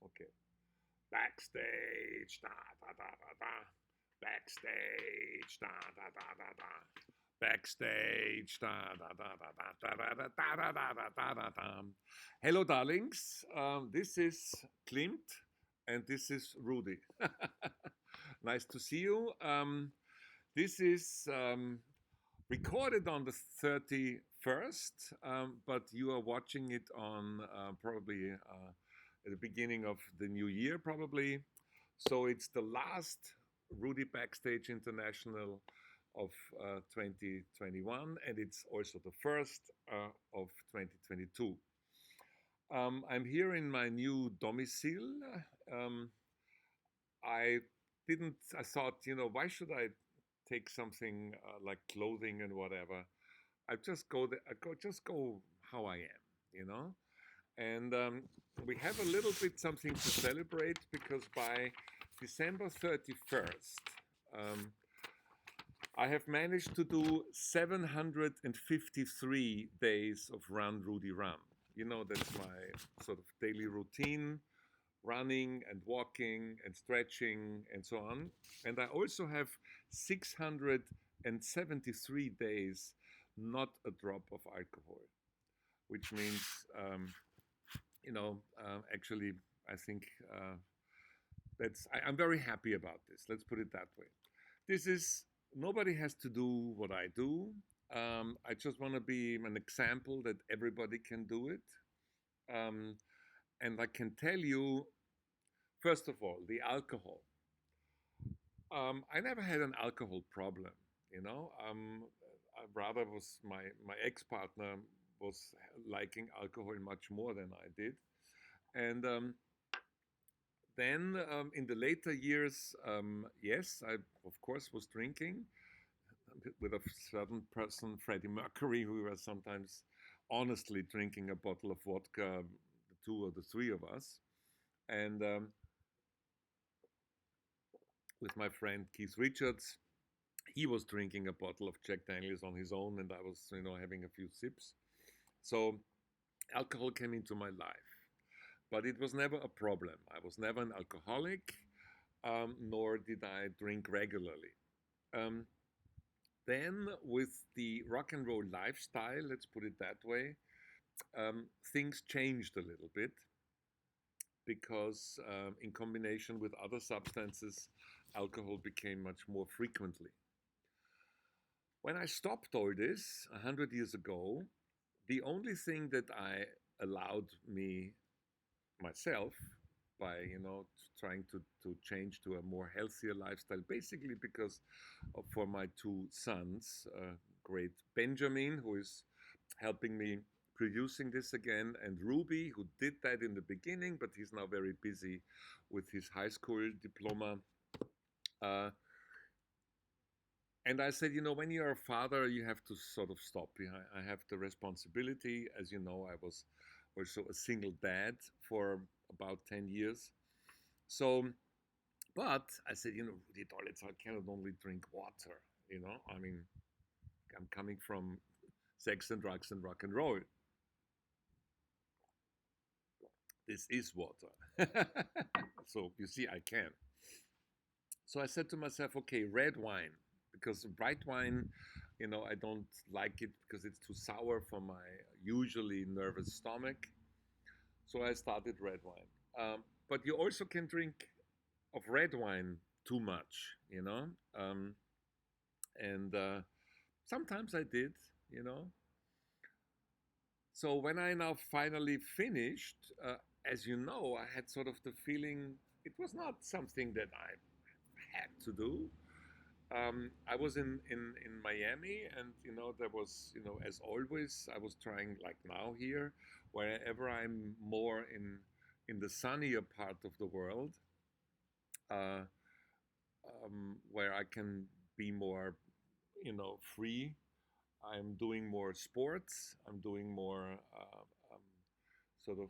Okay. Backstage, da da da da da. Backstage, da da da da da. Backstage, da da da da da da da da da da da da da da. Hello, darlings. This is Klimt, and this is Rudi. Nice to see you. This is recorded on the 31st, but you are watching it on probably at the beginning of the new year, probably. So it's the last Rudi Backstage International of 2021, and it's also the first of 2022. I'm here in my new domicile. I I thought, why should I take something like clothing and whatever? I just go there, just go how I am, you know. And we have a little bit something to celebrate because by December 31st, um, I have managed to do 753 days of Run Rudy Run. That's my sort of daily routine, running and walking and stretching and so on. And I also have 673 days, not a drop of alcohol, which means, actually, I think I'm very happy about this. Let's put it that way. This is, nobody has to do what I do. I just want to be an example that everybody can do it. And I can tell you, first of all, the alcohol. I never had an alcohol problem, you know. I rather was my ex-partner was liking alcohol much more than I did. And then in the later years, yes, I of course was drinking with a certain person, Freddie Mercury, who was sometimes honestly drinking a bottle of vodka, the two or the three of us. And with my friend Keith Richards, he was drinking a bottle of Jack Daniels on his own, and I was, having a few sips. So alcohol came into my life, but it was never a problem. I was never an alcoholic, nor did I drink regularly. Um, then, with the rock and roll lifestyle, let's put it that way, things changed a little bit because, in combination with other substances, alcohol became much more frequently. When I stopped all this 100 years ago, the only thing that I allowed me myself by trying to change to a more healthier lifestyle, basically because for my two sons, great Benjamin, who is helping me producing this again, and Ruby, who did that in the beginning, but he's now very busy with his high school diploma. And I said, when you're a father, you have to sort of stop. I have the responsibility. As you know, I was also a single dad for about 10 years. So, but I said, Rudi Dolezal cannot only drink water, I mean, I'm coming from sex and drugs and rock and roll. This is water. So you see, I can. So I said to myself, okay, red wine, because white wine, I don't like it because it's too sour for my usually nervous stomach. So I started red wine. But you also can drink of red wine too much, and sometimes I did, you know. So when I now finally finished, as you know, I had sort of the feeling it was not something that I had to do. I was in Miami, and there was, as always, I was trying, like now here, wherever I'm more in the sunnier part of the world, uh, where I can be more, free. I'm doing more sports. I'm doing more sort of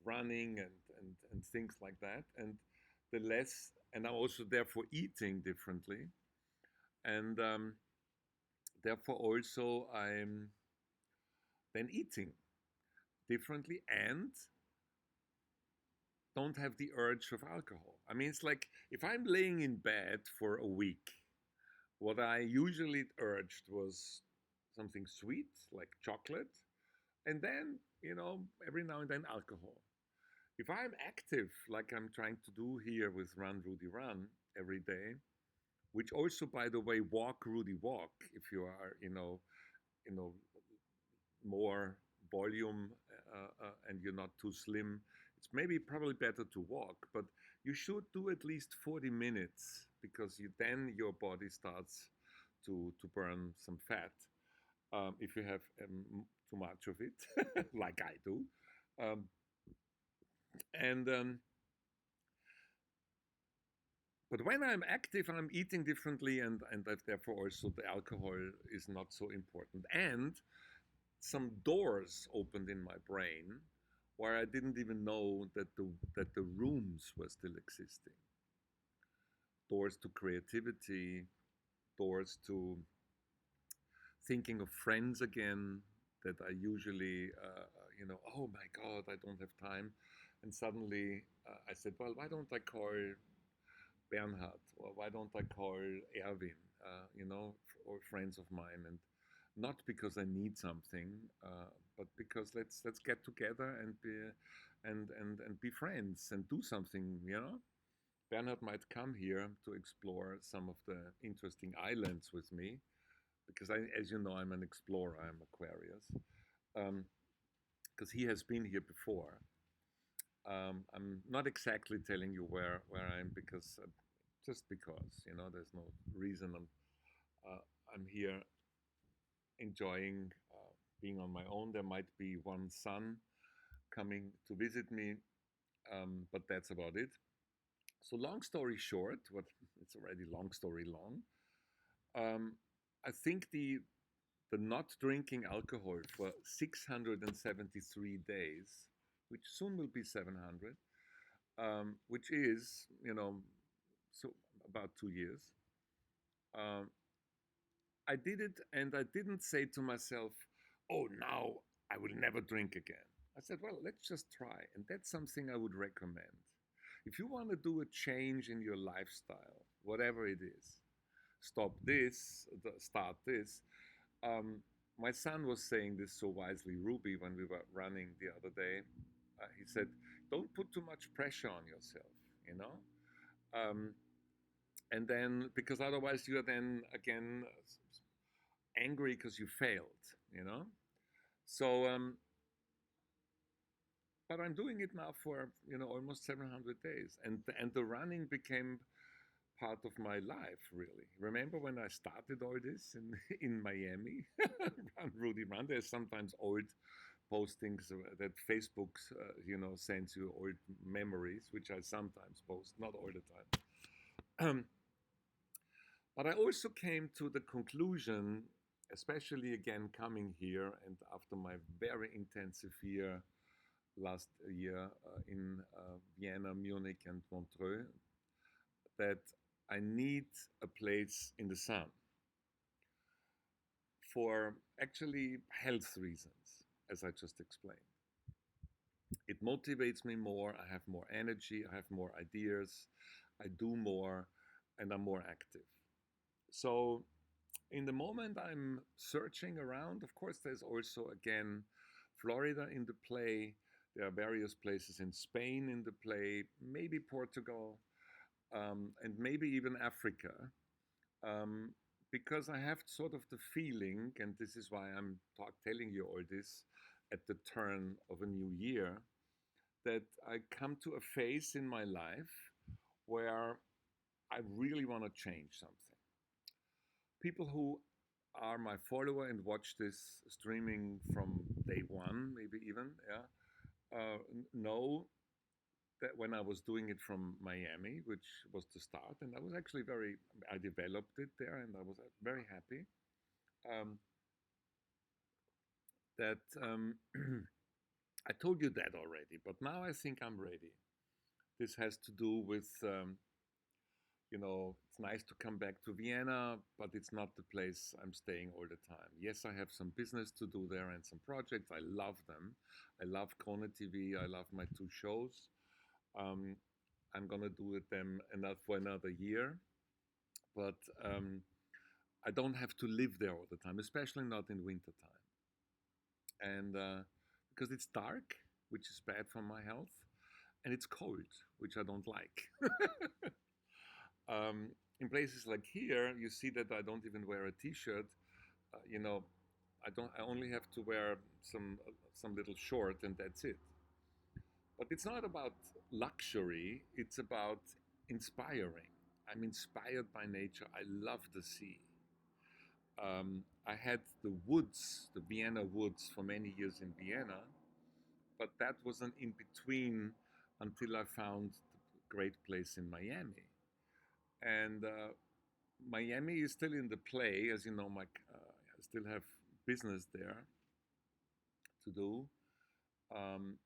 running and things like that, and the less, and I'm also therefore eating differently, and therefore also I'm then eating differently, and don't have the urge of alcohol. I mean, it's like if I'm laying in bed for a week, what I usually urged was something sweet like chocolate, and then, every now and then alcohol. If I'm active, like I'm trying to do here with Run Rudy Run every day, which also, by the way, walk Rudy walk, if you are, you know, more volume, and you're not too slim, it's maybe probably better to walk, but you should do at least 40 minutes because then your body starts to burn some fat. If you have too much of it, like I do. Um, and But when I'm active, I'm eating differently, and that therefore also the alcohol is not so important. And some doors opened in my brain where I didn't even know that the rooms were still existing. Doors to creativity, doors to thinking of friends again that I usually, oh my God, I don't have time. And suddenly I said, well, why don't I call Bernhard? Or why don't I call Erwin, or friends of mine? And not because I need something, but because let's get together and be friends and do something. Bernhard might come here to explore some of the interesting islands with me, because as you know, I'm an explorer. I'm Aquarius, because he has been here before. I'm not exactly telling you where I'm, because just because, there's no reason. Uh, I'm here enjoying being on my own. There might be one son coming to visit me, but that's about it. So long story short, it's already long story long. I think the not drinking alcohol for 673 days, which soon will be 700, which is, so about 2 years. Um, I did it, and I didn't say to myself, oh, now I will never drink again. I said, well, let's just try. And that's something I would recommend. If you want to do a change in your lifestyle, whatever it is, stop this, start this. My son was saying this so wisely, Ruby, when we were running the other day. He said, don't put too much pressure on yourself, you know? And then, because otherwise you are then again angry because you failed, you know? So, but I'm doing it now for, almost 700 days. And the running became part of my life, really. Remember when I started all this in Miami? Run, Rudy, run. There's sometimes old postings that Facebook, sends you old memories, which I sometimes post, not all the time. But I also came to the conclusion, especially again coming here and after my very intensive year last year in Vienna, Munich, and Montreux, that I need a place in the sun for actually health reasons, as I just explained. It motivates me more, I have more energy, I have more ideas, I do more, and I'm more active. So, in the moment I'm searching around, of course, there's also again Florida in the play. There are various places in Spain in the play, maybe Portugal, and maybe even Africa, um, because I have sort of the feeling, and this is why I'm telling you all this at the turn of a new year, that I come to a phase in my life where I really want to change something. People who are my follower and watch this streaming from day one, maybe even, know that when I was doing it from Miami, which was the start, and I was actually I developed it there, and I was very happy that I told you that already, but now I think I'm ready. This has to do with, it's nice to come back to Vienna, but it's not the place I'm staying all the time. Yes, I have some business to do there and some projects. I love them. I love Krone TV. I love my two shows. Um, I'm gonna do it them enough for another year, but I don't have to live there all the time, especially not in winter time, and because it's dark, which is bad for my health, and it's cold, which I don't like. In places like here, you see that I don't even wear a t-shirt. You know, I don't. I only have to wear some little short, and that's it. But it's not about luxury. It's about inspiring. I'm inspired by nature. I love the sea. I had the woods, the Vienna woods, for many years in Vienna, but that was an in between until I found the great place in Miami. And Miami is still in the play, as you know. I still have business there to do, um,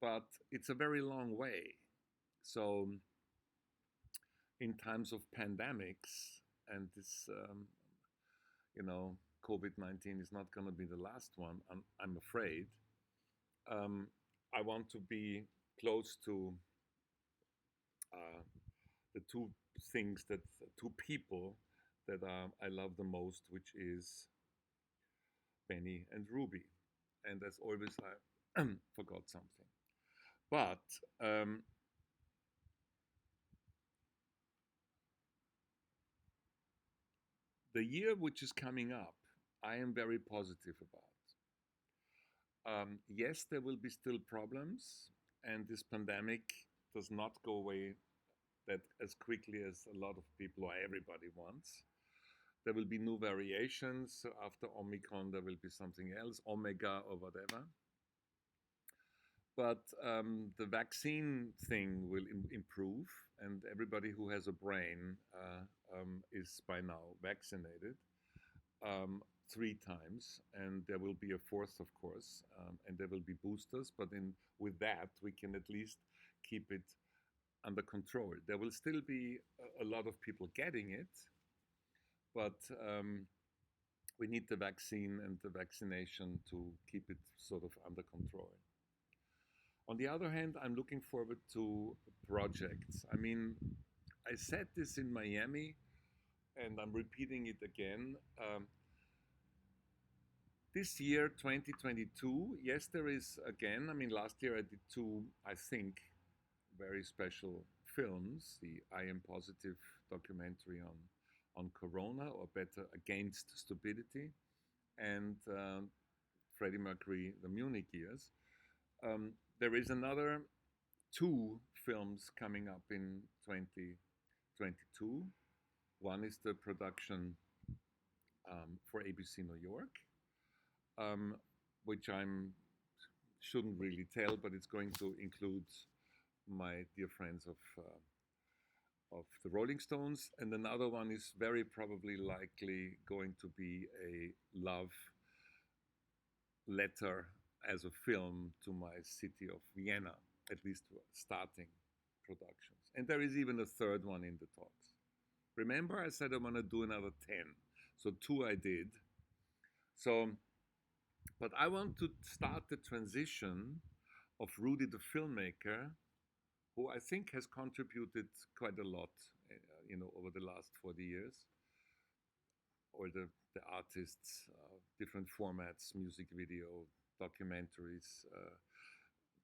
but it's a very long way. So, in times of pandemics, and this, COVID-19 is not going to be the last one. I'm afraid. Um, I want to be close to uh, the two people that I love the most, which is Benny and Ruby. And as always, I forgot something. But the year which is coming up, I am very positive about. Yes, there will be still problems, and this pandemic does not go away that as quickly as a lot of people or everybody wants. There will be new variations. So after Omicron, there will be something else, Omega or whatever. But the vaccine thing will improve, and everybody who has a brain is by now vaccinated 3 times, and there will be a fourth, of course, and there will be boosters. But with that, we can at least keep it under control. There will still be a lot of people getting it, but we need the vaccine and the vaccination to keep it sort of under control. On the other hand, I'm looking forward to projects. I mean, I said this in Miami, and I'm repeating it again. This year, 2022, yes, there is again. I mean, last year I did two, I think, very special films: the I Am Positive documentary on Corona, or better, against stupidity, and Freddie Mercury, the Munich years. There is another two films coming up in 2022. One is the production for ABC New York, um, which I'm shouldn't really tell, but it's going to include my dear friends of the Rolling Stones, and another one is very probably likely going to be a love letter as a film to my city of Vienna, at least starting productions. And there is even a third one in the talks. Remember, I said I'm going to do another 10. So two I did. So, but I want to start the transition of Rudi the filmmaker, who I think has contributed quite a lot, over the last 40 years, or the artists, different formats, music video, documentaries,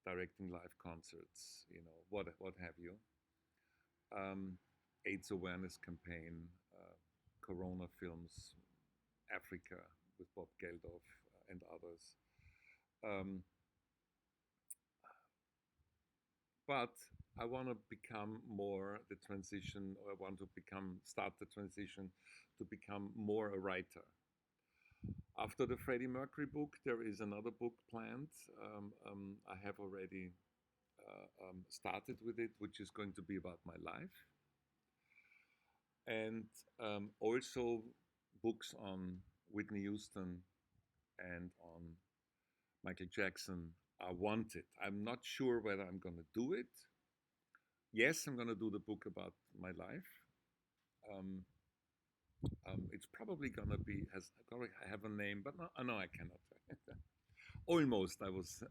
directing live concerts, what have you. AIDS awareness campaign, Corona films, Africa with Bob Geldof and others. But I want to become more the transition, or I want to start the transition to become more a writer. After the Freddie Mercury book, there is another book planned. I have already started with it, which is going to be about my life. And also books on Whitney Houston and on Michael Jackson are wanted. I'm not sure whether I'm going to do it. Yes, I'm going to do the book about my life. It's probably going to be, I have a name, but no, I cannot. Almost, I was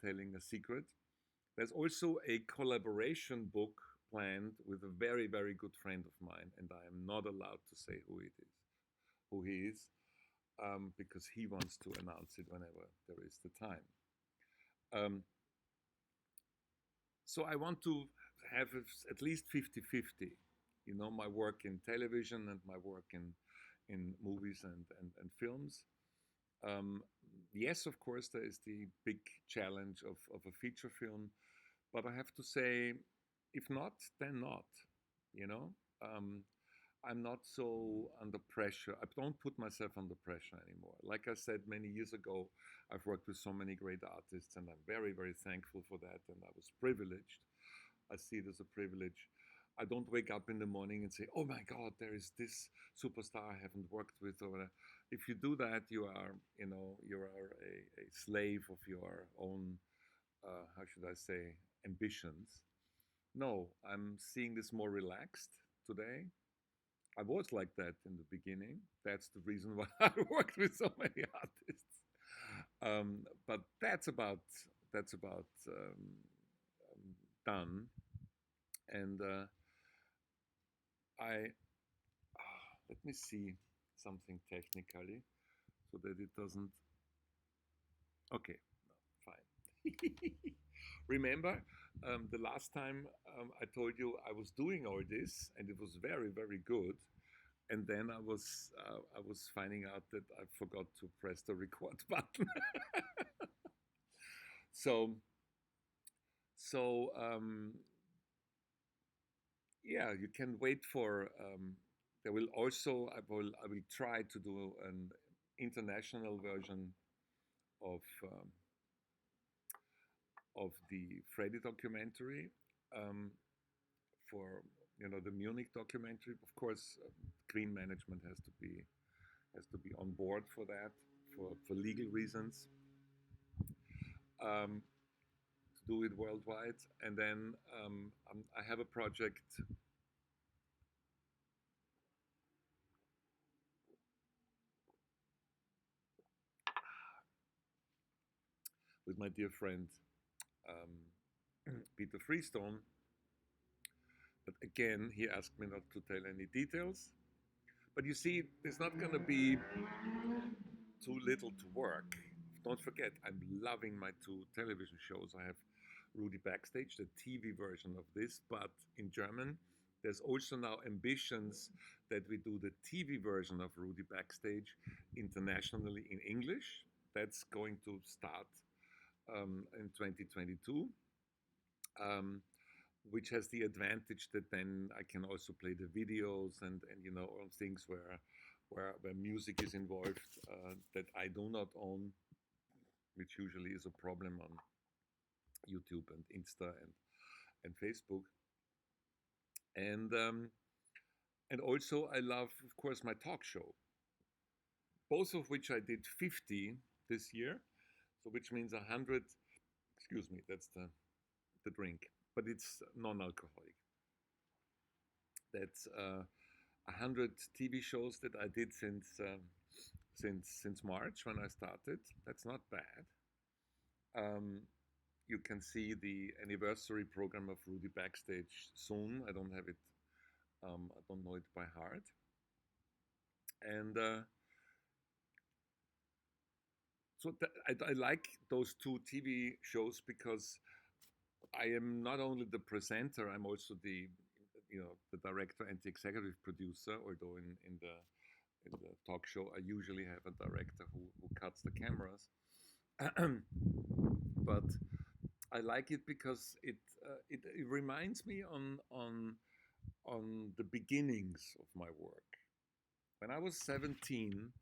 telling a secret. There's also a collaboration book planned with a very, very good friend of mine, and I am not allowed to say who he is, because he wants to announce it whenever there is the time. Um, so I want to have at least 50-50, you know, my work in television and my work in movies and films. Um, yes, of course, there is the big challenge of a feature film, but I have to say, if not, then not, you know. Um, I'm not so under pressure. I don't put myself under pressure anymore. Like I said many years ago, I've worked with so many great artists, and I'm very, very thankful for that. And I was privileged. I see it as a privilege. I don't wake up in the morning and say, "Oh my God, there is this superstar I haven't worked with." Or whatever. If you do that, you are, you know, you are a slave of your own, how should I say, ambitions. No, I'm seeing this more relaxed today. I was like that in the beginning. That's the reason why I worked with so many artists. But that's about done. And I let me see something technically so that it doesn't. Okay, no, fine. Remember, the last time I told you I was doing all this, and it was very, very good. And then I was finding out that I forgot to press the record button. so so yeah, you can wait for. There will also I will try to do an international version of um, of the Freddy documentary, um, for, you know, the Munich documentary. Of course, Green management has to be on board for that, for legal reasons, to do it worldwide. And then I have a project with my dear friend, Peter Freestone. But again, he asked me not to tell any details. But you see, there's not going to be too little to work. Don't forget, I'm loving my two television shows. I have Rudi Backstage, the TV version of this, but in German. There's also now ambitions that we do the TV version of Rudi Backstage internationally in English. That's going to start in 2022, um, which has the advantage that then I can also play the videos and you know, all things where music is involved, that I do not own, which usually is a problem on YouTube and Insta and Facebook. And also I love, of course, my talk show, both of which I did 50 this year, so which means 100. Excuse me, that's the drink, but it's non-alcoholic. That's 100 TV shows that I did since March when I started. That's not bad. Um, you can see the anniversary program of Rudi Backstage soon. I don't have it. I don't know it by heart. And so I like those two TV shows because I am not only the presenter, I'm also the, you know, the director and the executive producer. Although in the talk show, I usually have a director who cuts the cameras. But I like it because it reminds me on the beginnings of my work. When I was 17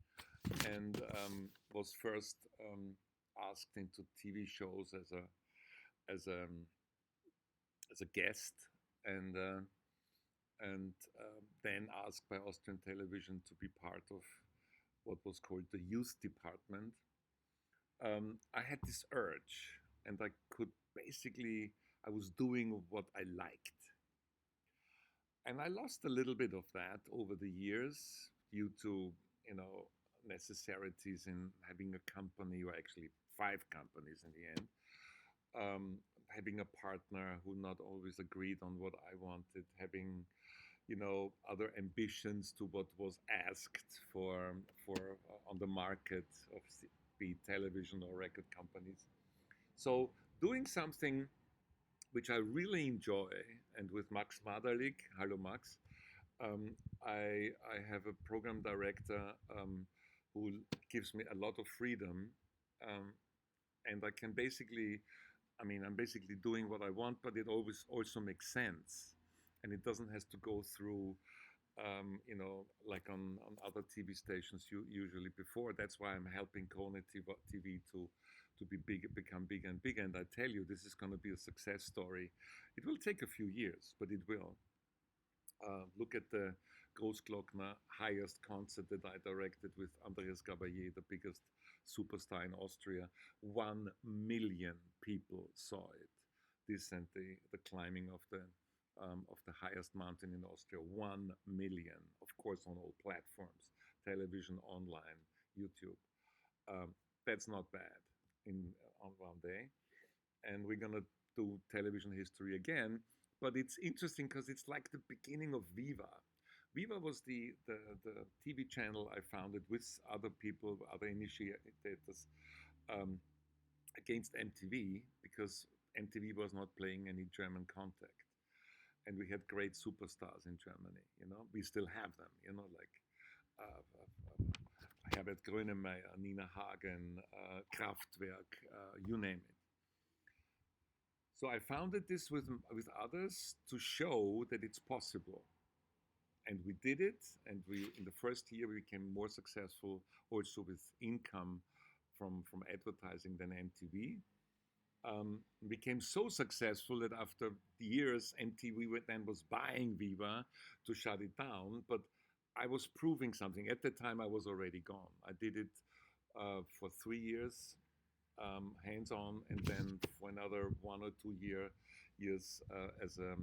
and was first asked into TV shows as a as a guest, and then asked by Austrian Television to be part of what was called the youth department. I had this urge, and I could basically, I was doing what I liked. And I lost a little bit of that over the years due to, you know, necessities in having a company, or actually five companies in the end, having a partner who not always agreed on what I wanted, having other ambitions to what was asked for on the market of be it television or record companies. So doing something which I really enjoy, and with Max Maderlik, hello Max, um, I have a program director who gives me a lot of freedom, um, and I can basically, I mean, I'm basically doing what I want, but it always also makes sense, and it doesn't have to go through, like on other TV stations usually before. That's why I'm helping Kone TV to be big, become bigger and bigger. And I tell you, this is going to be a success story. It will take a few years, but it will. Look at the Großglockner highest concert that I directed with Andreas Gabayé, the biggest superstar in Austria. 1 million people saw it. This and the climbing of the highest mountain in Austria. 1 million, of course, on all platforms, television, online, YouTube. That's not bad in on one day, and we're gonna do television history again. But it's interesting because it's like the beginning of Viva. Viva was the TV channel I founded with other people, other initiators, um, against MTV because MTV was not playing any German content, and we had great superstars in Germany. We still have them. Like Herbert Grönemeyer, Nina Hagen, Kraftwerk, you name it. So I founded this with others to show that it's possible, and we did it. And we in the first year we became more successful also with income from advertising than MTV. Became so successful that after years MTV then was buying Viva to shut it down. But I was proving something. At the time I was already gone. I did it for 3 years hands on, and then for another 1 or 2 years as a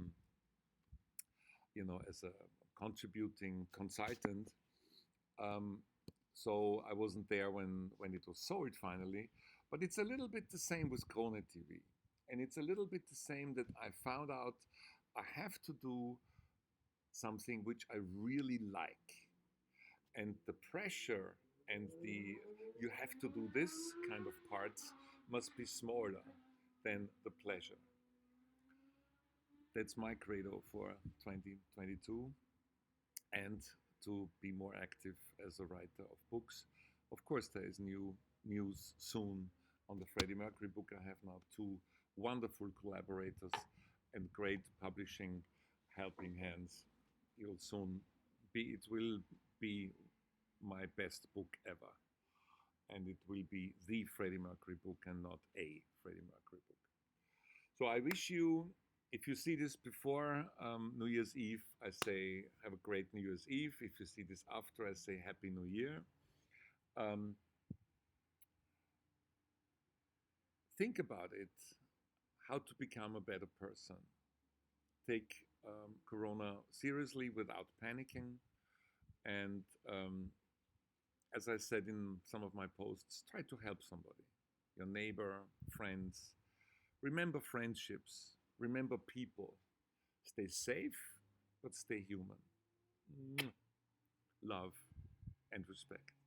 as a contributing consultant. Um, so I wasn't there when it was sold finally, but it's a little bit the same with Krone TV, and it's a little bit the same that I found out I have to do something which I really like, and the pressure and the you have to do this kind of parts must be smaller than the pleasure. That's my credo for 2022, and to be more active as a writer of books. Of course, there is new news soon on the Freddie Mercury book. I have now two wonderful collaborators and great publishing helping hands. It will be my best book ever, and it will be the Freddie Mercury book and not a Freddie Mercury book. So I wish you, if you see this before New Year's Eve, I say have a great New Year's Eve. If you see this after, I say Happy New Year. Um, think about it, how to become a better person. Take Corona seriously without panicking. And as I said in some of my posts, try to help somebody, your neighbor, friends. Remember friendships, remember people. Stay safe, but stay human. Love and respect.